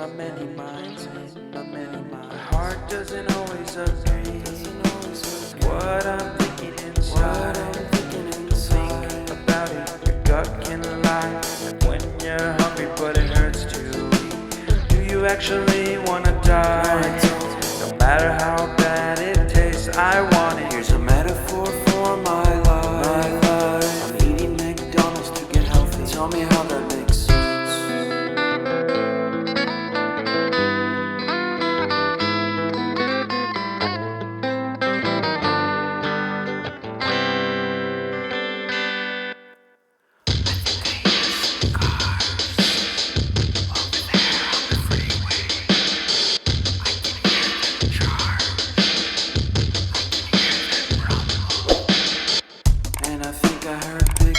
my many minds, my many minds. My heart doesn't always agree. What I'm thinking inside, think about it. Your gut can lie. And when you're hungry, but it hurts to eat. Do you actually wanna die? No matter how bad it tastes, I want it. Here's a metaphor for my life. I'm eating McDonald's to get healthy. Tell me how that makes sense. And I think I heard big